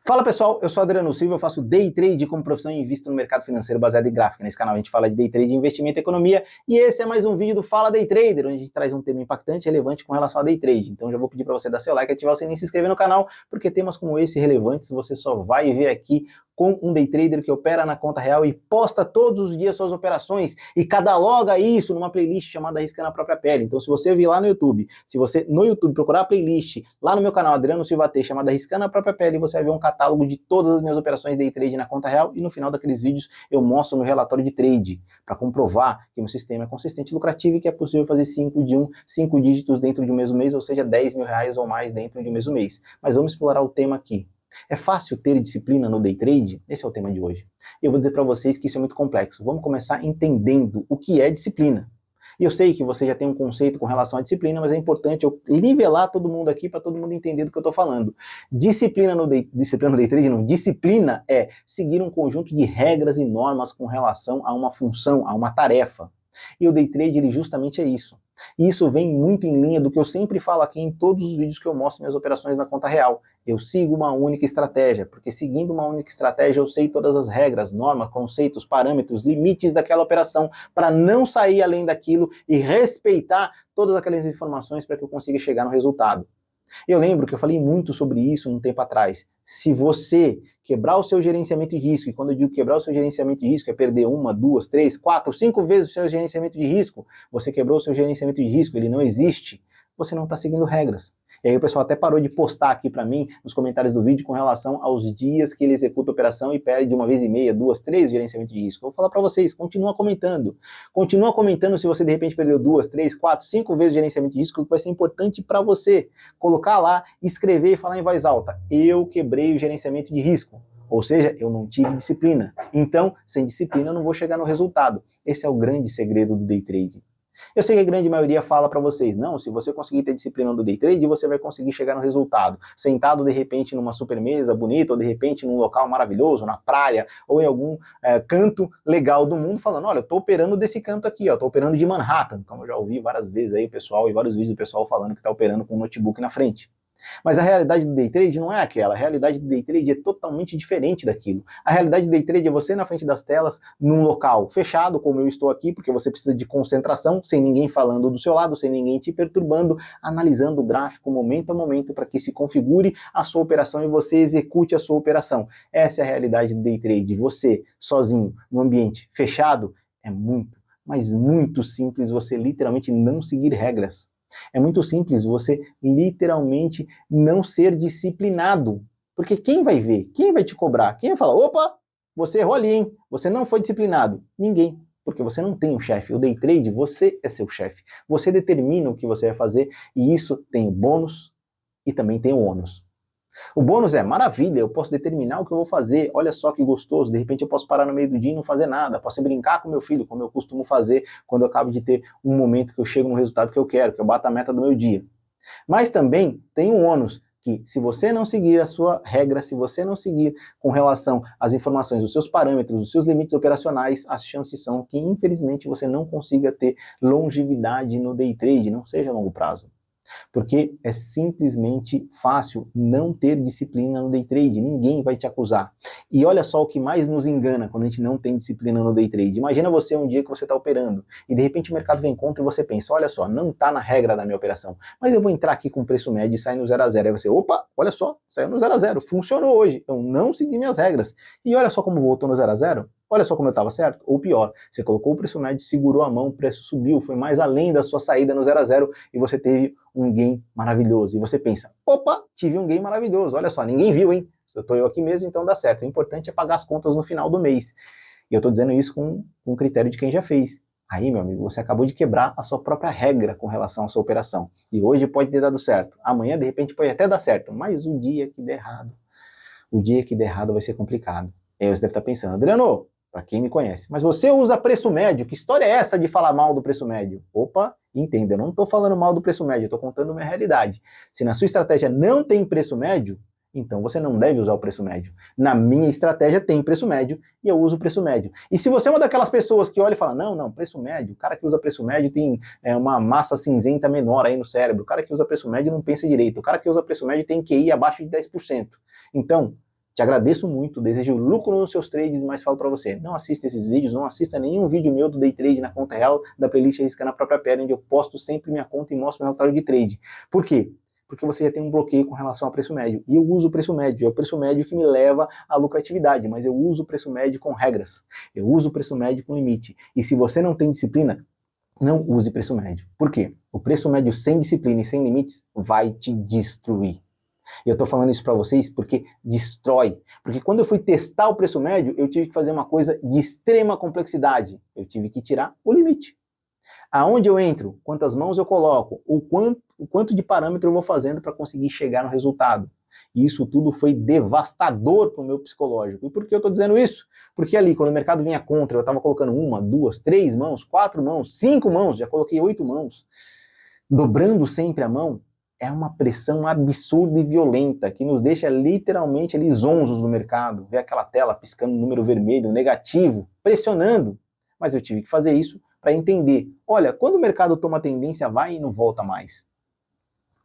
Fala pessoal, eu sou Adriano Silva, eu faço Day Trade como profissão e invisto no mercado financeiro baseado em gráfico. Nesse canal a gente fala de Day Trade, investimento e economia, e esse é mais um vídeo do Fala Day Trader, onde a gente traz um tema impactante e relevante com relação a Day Trade. Então já vou pedir para você dar seu like, ativar o sininho e se inscrever no canal, porque temas como esse relevantes você só vai ver aqui com um Day Trader que opera na conta real e posta todos os dias suas operações e cataloga isso numa playlist chamada Arriscando a Própria Pele. Então se você vir lá no YouTube, se você no YouTube procurar a playlist lá no meu canal Adriano Silva T chamada Arriscando a Própria Pele, você vai ver um catálogo de todas as minhas operações Day Trade na conta real e no final daqueles vídeos eu mostro meu relatório de trade para comprovar que meu sistema é consistente e lucrativo e que é possível fazer 5 dígitos dentro de um mesmo mês, ou seja, 10 mil reais ou mais dentro de um mesmo mês. Mas vamos explorar o tema aqui. É fácil ter disciplina no day trade? Esse é o tema de hoje. Eu vou dizer para vocês que isso é muito complexo. Vamos começar entendendo o que é disciplina. E eu sei que você já tem um conceito com relação à disciplina, mas é importante eu nivelar todo mundo aqui para todo mundo entender do que eu estou falando. Disciplina no day trade não. Disciplina é seguir um conjunto de regras e normas com relação a uma função, a uma tarefa. E o day trade ele justamente é isso. E isso vem muito em linha do que eu sempre falo aqui em todos os vídeos que eu mostro minhas operações na conta real. Eu sigo uma única estratégia, porque seguindo uma única estratégia eu sei todas as regras, normas, conceitos, parâmetros, limites daquela operação para não sair além daquilo e respeitar todas aquelas informações para que eu consiga chegar no resultado. Eu lembro que eu falei muito sobre isso um tempo atrás. Se você quebrar o seu gerenciamento de risco, e quando eu digo quebrar o seu gerenciamento de risco é perder 1, 2, 3, 4, 5 vezes o seu gerenciamento de risco, você quebrou o seu gerenciamento de risco, ele não existe, você não está seguindo regras. E aí o pessoal até parou de postar aqui para mim, nos comentários do vídeo, com relação aos dias que ele executa a operação e perde 1,5, 2, 3 gerenciamento de risco. Eu vou falar para vocês, continua comentando. Continua comentando se você de repente perdeu 2, 3, 4, 5 vezes gerenciamento de risco, que vai ser importante para você colocar lá, escrever e falar em voz alta. Eu quebrei o gerenciamento de risco. Ou seja, eu não tive disciplina. Então, sem disciplina eu não vou chegar no resultado. Esse é o grande segredo do day trade. Eu sei que a grande maioria fala para vocês, não, se você conseguir ter disciplina no day trade, você vai conseguir chegar no resultado. Sentado de repente numa supermesa bonita, ou de repente num local maravilhoso, na praia, ou em algum canto legal do mundo, falando, olha, eu tô operando desse canto aqui, ó, tô operando de Manhattan, como eu já ouvi várias vezes aí o pessoal, e vários vídeos do pessoal falando que tá operando com um notebook na frente. Mas a realidade do day trade não é aquela, a realidade do day trade é totalmente diferente daquilo. A realidade do day trade é você na frente das telas, num local fechado, como eu estou aqui, porque você precisa de concentração, sem ninguém falando do seu lado, sem ninguém te perturbando, analisando o gráfico momento a momento para que se configure a sua operação e você execute a sua operação. Essa é a realidade do day trade. Você, sozinho, num ambiente fechado, é muito, mas muito simples você literalmente não seguir regras. É muito simples você literalmente não ser disciplinado. Porque quem vai ver? Quem vai te cobrar? Quem vai falar, opa, você errou ali, hein? Você não foi disciplinado. Ninguém. Porque você não tem um chefe. O day trade, você é seu chefe. Você determina o que você vai fazer e isso tem o bônus e também tem o ônus. O bônus é, maravilha, eu posso determinar o que eu vou fazer, olha só que gostoso, de repente eu posso parar no meio do dia e não fazer nada, posso brincar com meu filho, como eu costumo fazer quando eu acabo de ter um momento que eu chego no resultado que eu quero, que eu bato a meta do meu dia. Mas também tem um ônus, que se você não seguir a sua regra, se você não seguir com relação às informações, os seus parâmetros, os seus limites operacionais, as chances são que infelizmente você não consiga ter longevidade no day trade, não seja a longo prazo. Porque é simplesmente fácil não ter disciplina no day trade, ninguém vai te acusar. E olha só o que mais nos engana quando a gente não tem disciplina no day trade. Imagina você um dia que você está operando e de repente o mercado vem contra e você pensa, olha só, não está na regra da minha operação, mas eu vou entrar aqui com preço médio e sair no 0 a 0. Aí você, opa, olha só, saiu no 0 a 0, funcionou hoje, eu não segui minhas regras. E olha só como voltou no 0 a 0. Olha só como eu estava certo, ou pior, você colocou o preço médio, segurou a mão, o preço subiu, foi mais além da sua saída no 0 a 0 e você teve um gain maravilhoso. E você pensa, opa, tive um gain maravilhoso, olha só, ninguém viu, hein? Eu estou aqui mesmo, então dá certo. O importante é pagar as contas no final do mês. E eu estou dizendo isso com critério de quem já fez. Aí, meu amigo, você acabou de quebrar a sua própria regra com relação à sua operação. E hoje pode ter dado certo, amanhã de repente pode até dar certo, mas o dia que der errado vai ser complicado. E aí você deve estar pensando, Adriano, para quem me conhece, mas você usa preço médio, que história é essa de falar mal do preço médio? Opa, entenda, eu não estou falando mal do preço médio, eu estou contando uma realidade. Se na sua estratégia não tem preço médio, então você não deve usar o preço médio. Na minha estratégia tem preço médio e eu uso o preço médio. E se você é uma daquelas pessoas que olha e fala, não, preço médio, o cara que usa preço médio tem uma massa cinzenta menor aí no cérebro, o cara que usa preço médio não pensa direito, o cara que usa preço médio tem QI abaixo de 10%. Então, Te agradeço muito, desejo lucro nos seus trades, mas falo para você, não assista esses vídeos, não assista nenhum vídeo meu do Day Trade na conta real da playlist Arriscando a Própria Perna, onde eu posto sempre minha conta e mostro meu relatório de trade. Por quê? Porque você já tem um bloqueio com relação ao preço médio. E eu uso o preço médio, é o preço médio que me leva à lucratividade, mas eu uso o preço médio com regras. Eu uso o preço médio com limite. E se você não tem disciplina, não use preço médio. Por quê? O preço médio sem disciplina e sem limites vai te destruir. E eu tô falando isso para vocês porque destrói. Porque quando eu fui testar o preço médio, eu tive que fazer uma coisa de extrema complexidade. Eu tive que tirar o limite. Aonde eu entro, quantas mãos eu coloco, o quanto de parâmetro eu vou fazendo para conseguir chegar no resultado. E isso tudo foi devastador para o meu psicológico. E por que eu estou dizendo isso? Porque ali, quando o mercado vinha contra, eu estava colocando 1, 2, 3 mãos, 4 mãos, 5 mãos, já coloquei 8 mãos, dobrando sempre a mão. É uma pressão absurda e violenta que nos deixa literalmente ali zonzos no mercado. Ver aquela tela piscando número vermelho, negativo, pressionando. Mas eu tive que fazer isso para entender. Olha, quando o mercado toma tendência, vai e não volta mais.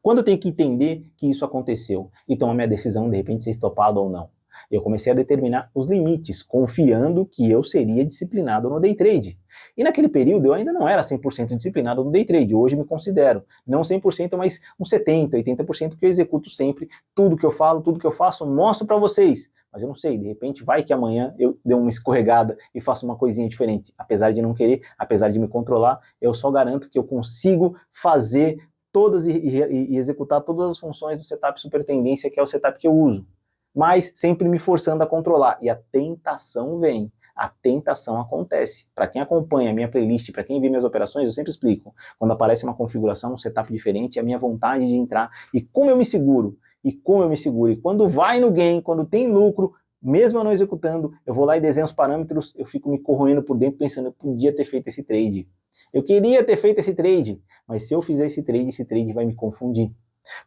Quando eu tenho que entender que isso aconteceu e tomar minha decisão, de repente, ser estopado ou não. Eu comecei a determinar os limites, confiando que eu seria disciplinado no day trade. E naquele período eu ainda não era 100% disciplinado no day trade, hoje me considero. Não 100%, mas uns 70%, 80% que eu executo sempre. Tudo que eu falo, tudo que eu faço, mostro para vocês. Mas eu não sei, de repente vai que amanhã eu dê uma escorregada e faço uma coisinha diferente. Apesar de não querer, apesar de me controlar, eu só garanto que eu consigo fazer todas e executar todas as funções do setup super tendência, que é o setup que eu uso. Mas sempre me forçando a controlar. E a tentação vem, a tentação acontece. Para quem acompanha a minha playlist, para quem vê minhas operações, eu sempre explico. Quando aparece uma configuração, um setup diferente, a minha vontade de entrar e como eu me seguro. E quando vai no gain, quando tem lucro, mesmo eu não executando, eu vou lá e desenho os parâmetros, eu fico me corroendo por dentro pensando, eu podia ter feito esse trade. Eu queria ter feito esse trade, mas se eu fizer esse trade vai me confundir.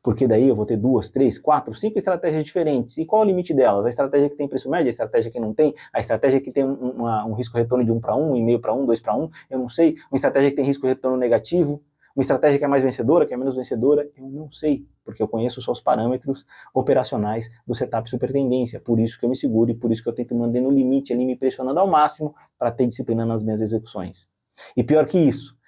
Porque daí eu vou ter 2, 3, 4, 5 estratégias diferentes. E qual é o limite delas? A estratégia que tem preço médio, a estratégia que não tem, a estratégia que tem um risco-retorno de 1 para 1, 1,5 para 1, 2 para 1, eu não sei. Uma estratégia que tem risco-retorno negativo, uma estratégia que é mais vencedora, que é menos vencedora, eu não sei. Porque eu conheço só os parâmetros operacionais do setup super tendência. Por isso que eu me seguro e por isso que eu tento manter no limite ali, me pressionando ao máximo para ter disciplina nas minhas execuções. E pior que isso,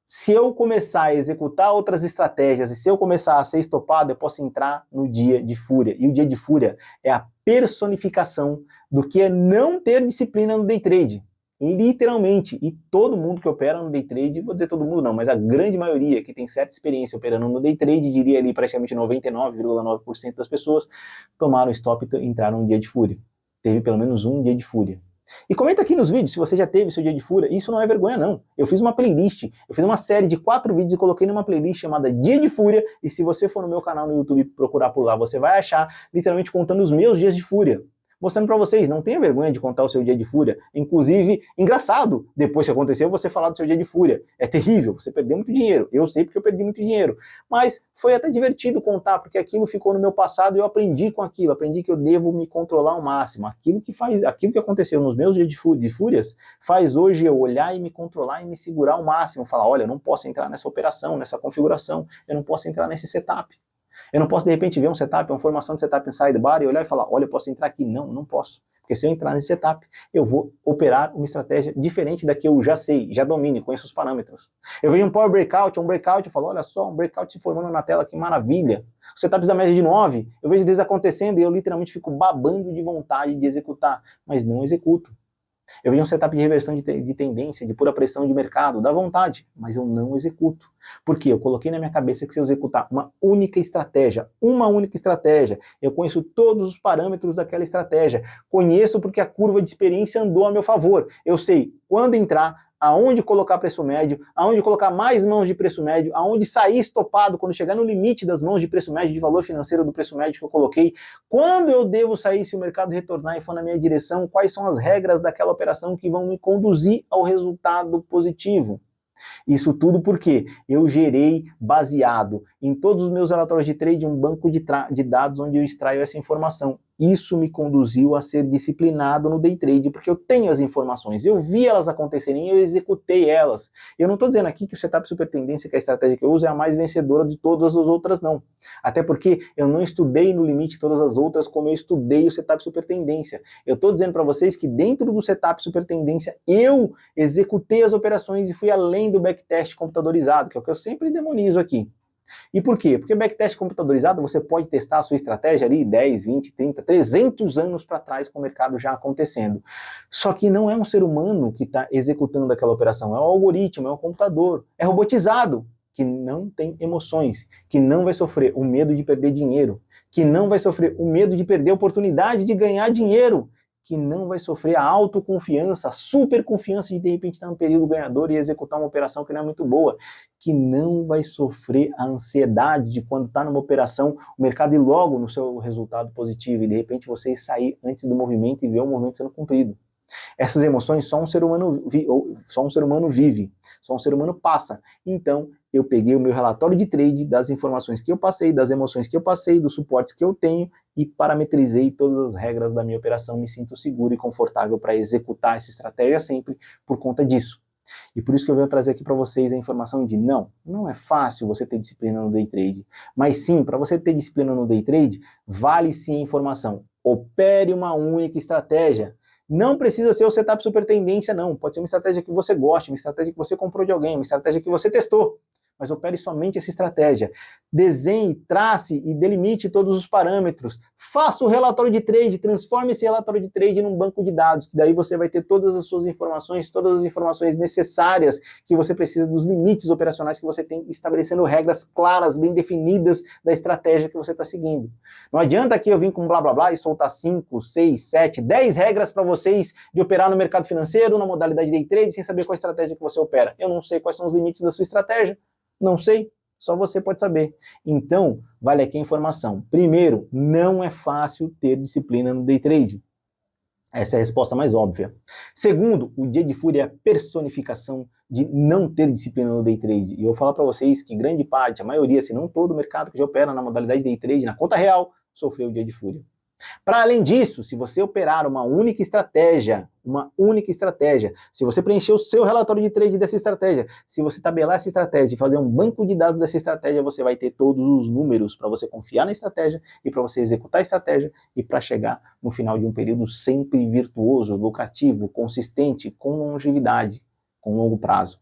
se eu começar a executar outras estratégias e se eu começar a ser estopado, eu posso entrar no dia de fúria. E o dia de fúria é a personificação do que é não ter disciplina no day trade. Literalmente. E todo mundo que opera no day trade, vou dizer todo mundo não, mas a grande maioria que tem certa experiência operando no day trade, diria ali praticamente 99,9% das pessoas, tomaram stop e entraram no dia de fúria. Teve pelo menos um dia de fúria. E comenta aqui nos vídeos se você já teve seu dia de fúria. Isso não é vergonha não. Eu fiz uma playlist, eu fiz uma série de 4 vídeos e coloquei numa playlist chamada Dia de Fúria, e se você for no meu canal no YouTube procurar por lá, você vai achar literalmente contando os meus dias de fúria. Mostrando pra vocês, não tenha vergonha de contar o seu dia de fúria. Inclusive, engraçado, depois que aconteceu, você falar do seu dia de fúria. É terrível, você perdeu muito dinheiro. Eu sei porque eu perdi muito dinheiro. Mas foi até divertido contar, porque aquilo ficou no meu passado e eu aprendi com aquilo. Aprendi que eu devo me controlar ao máximo. Aquilo que aconteceu nos meus dias de fúrias, faz hoje eu olhar e me controlar e me segurar ao máximo. Falar, olha, eu não posso entrar nessa operação, nessa configuração, eu não posso entrar nesse setup. Eu não posso, de repente, ver um setup, uma formação de setup inside bar e olhar e falar, olha, eu posso entrar aqui. Não, não posso. Porque se eu entrar nesse setup, eu vou operar uma estratégia diferente da que eu já sei, já domino, conheço os parâmetros. Eu vejo um power breakout, e falo, olha só, um breakout se formando na tela, que maravilha. Os setups da média de 9, eu vejo eles acontecendo e eu literalmente fico babando de vontade de executar, mas não executo. Eu vejo um setup de reversão de tendência, de pura pressão de mercado, dá vontade, mas eu não executo. Por quê? Eu coloquei na minha cabeça que se eu executar uma única estratégia, eu conheço todos os parâmetros daquela estratégia, conheço porque a curva de experiência andou a meu favor, eu sei quando entrar, aonde colocar preço médio, aonde colocar mais mãos de preço médio, aonde sair estopado quando chegar no limite das mãos de preço médio, de valor financeiro do preço médio que eu coloquei, quando eu devo sair se o mercado retornar e for na minha direção, quais são as regras daquela operação que vão me conduzir ao resultado positivo. Isso tudo porque eu gerei, baseado em todos os meus relatórios de trade, um banco de dados onde eu extraio essa informação. isso me conduziu a ser disciplinado no day trade, porque eu tenho as informações, eu vi elas acontecerem e eu executei elas. Eu não estou dizendo aqui que o setup super tendência, que é a estratégia que eu uso, é a mais vencedora de todas as outras, não. Até porque eu não estudei no limite todas as outras como eu estudei o setup super tendência. Eu estou dizendo para vocês que dentro do setup super tendência eu executei as operações e fui além do backtest computadorizado, que é o que eu sempre demonizo aqui. E por quê? Porque backtest computadorizado você pode testar a sua estratégia ali 10, 20, 30, 300 anos para trás com o mercado já acontecendo. Só que não é um ser humano que está executando aquela operação, é um algoritmo, é um computador, é robotizado, que não tem emoções, que não vai sofrer o medo de perder dinheiro, que não vai sofrer o medo de perder a oportunidade de ganhar dinheiro, que não vai sofrer a autoconfiança, a superconfiança de repente estar no período ganhador e executar uma operação que não é muito boa, que não vai sofrer a ansiedade de quando está numa operação, o mercado ir logo no seu resultado positivo e de repente você sair antes do movimento e ver o movimento sendo cumprido. Essas emoções só um ser humano vive, só um ser humano passa. Então, eu peguei o meu relatório de trade, das informações que eu passei, das emoções que eu passei, dos suportes que eu tenho e parametrizei todas as regras da minha operação, me sinto seguro e confortável para executar essa estratégia sempre por conta disso. E por isso que eu venho trazer aqui para vocês a informação de não é fácil você ter disciplina no day trade, mas sim, para você ter disciplina no day trade, vale sim a informação. Opere uma única estratégia. Não precisa ser o setup super tendência, não. Pode ser uma estratégia que você goste, uma estratégia que você comprou de alguém, uma estratégia que você testou. Mas opere somente essa estratégia. Desenhe, trace e delimite todos os parâmetros. Faça o relatório de trade, transforme esse relatório de trade num banco de dados, que daí você vai ter todas as suas informações, todas as informações necessárias que você precisa dos limites operacionais que você tem, estabelecendo regras claras, bem definidas da estratégia que você está seguindo. Não adianta aqui eu vir com blá blá blá e soltar 5, 6, 7, 10 regras para vocês de operar no mercado financeiro, na modalidade day trade, sem saber qual estratégia que você opera. Eu não sei quais são os limites da sua estratégia. Não sei, só você pode saber. Então, vale aqui a informação. Primeiro, não é fácil ter disciplina no day trade. Essa é a resposta mais óbvia. Segundo, o dia de fúria é a personificação de não ter disciplina no day trade. E eu vou falar para vocês que grande parte, a maioria, se não todo o mercado que já opera na modalidade day trade, na conta real, sofreu o dia de fúria. Para além disso, se você operar uma única estratégia, se você preencher o seu relatório de trade dessa estratégia, se você tabelar essa estratégia e fazer um banco de dados dessa estratégia, você vai ter todos os números para você confiar na estratégia e para você executar a estratégia e para chegar no final de um período sempre virtuoso, lucrativo, consistente, com longevidade, com longo prazo.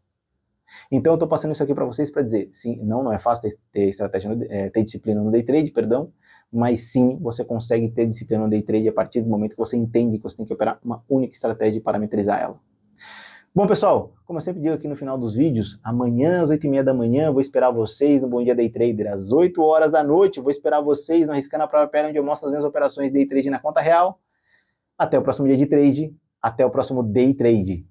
Então eu estou passando isso aqui para vocês para dizer, sim, não é fácil ter estratégia, ter disciplina no day trade, mas sim, você consegue ter disciplina no day trade a partir do momento que você entende que você tem que operar uma única estratégia e parametrizar ela. Bom, pessoal, como eu sempre digo aqui no final dos vídeos, amanhã às 8h30 da manhã vou esperar vocês no Bom Dia Day Trader, às 8 horas da noite, vou esperar vocês no Arriscando a Própria Perna, onde eu mostro as minhas operações day trade na conta real. Até o próximo dia de trade, até o próximo day trade.